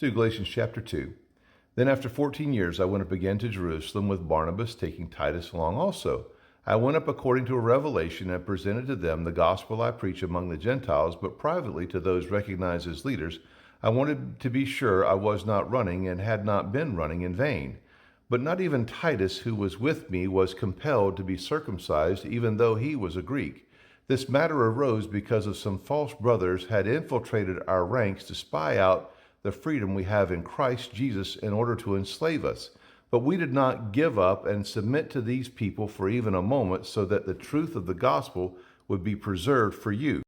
do Galatians chapter 2. Then after 14 years I went up again to Jerusalem with Barnabas, taking Titus along also. I went up according to a revelation and presented to them the gospel I preach among the Gentiles, but privately to those recognized as leaders. I wanted to be sure I was not running and had not been running in vain. But not even Titus, who was with me, was compelled to be circumcised, even though he was a Greek. This matter arose because of some false brothers had infiltrated our ranks to spy out the freedom we have in Christ Jesus in order to enslave us. But we did not give up and submit to these people for even a moment, so that the truth of the gospel would be preserved for you.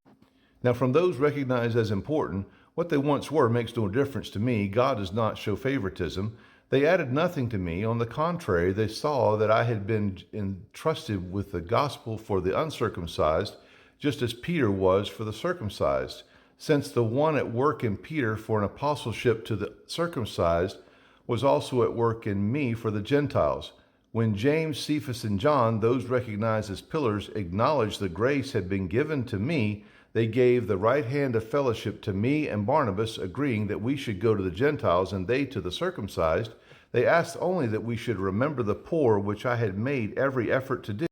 Now, from those recognized as important, what they once were makes no difference to me. God does not show favoritism. They added nothing to me. On the contrary, they saw that I had been entrusted with the gospel for the uncircumcised, just as Peter was for the circumcised. Since the one at work in Peter for an apostleship to the circumcised was also at work in me for the Gentiles. When James, Cephas, and John, those recognized as pillars, acknowledged the grace had been given to me, they gave the right hand of fellowship to me and Barnabas, agreeing that we should go to the Gentiles and they to the circumcised. They asked only that we should remember the poor, which I had made every effort to do.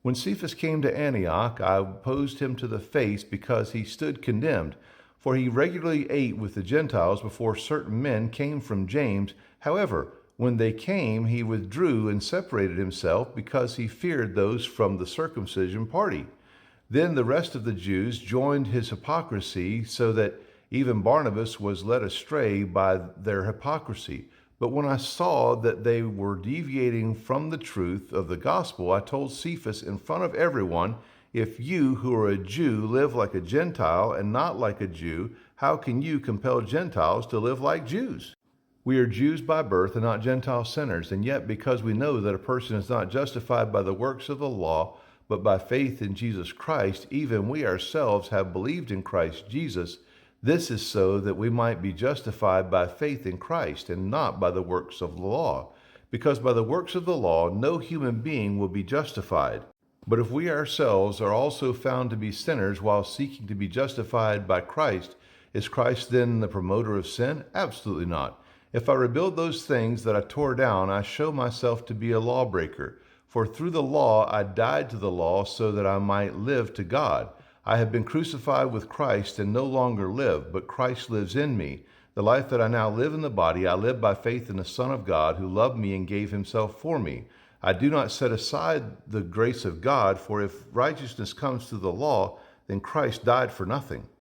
When Cephas came to Antioch, I opposed him to the face because he stood condemned. For he regularly ate with the Gentiles before certain men came from James. However, when they came, he withdrew and separated himself because he feared those from the circumcision party. Then the rest of the Jews joined his hypocrisy, so that even Barnabas was led astray by their hypocrisy. But when I saw that they were deviating from the truth of the gospel, I told Cephas in front of everyone, if you who are a Jew live like a Gentile and not like a Jew, how can you compel Gentiles to live like Jews? We are Jews by birth and not Gentile sinners, and yet because we know that a person is not justified by the works of the law, but by faith in Jesus Christ, even we ourselves have believed in Christ Jesus. This is so that we might be justified by faith in Christ and not by the works of the law. Because by the works of the law, no human being will be justified. But if we ourselves are also found to be sinners while seeking to be justified by Christ, is Christ then the promoter of sin? Absolutely not. If I rebuild those things that I tore down, I show myself to be a lawbreaker. For through the law I died to the law so that I might live to God. I have been crucified with Christ and no longer live, but Christ lives in me. The life that I now live in the body, I live by faith in the Son of God who loved me and gave himself for me. I do not set aside the grace of God, for if righteousness comes through the law, then Christ died for nothing.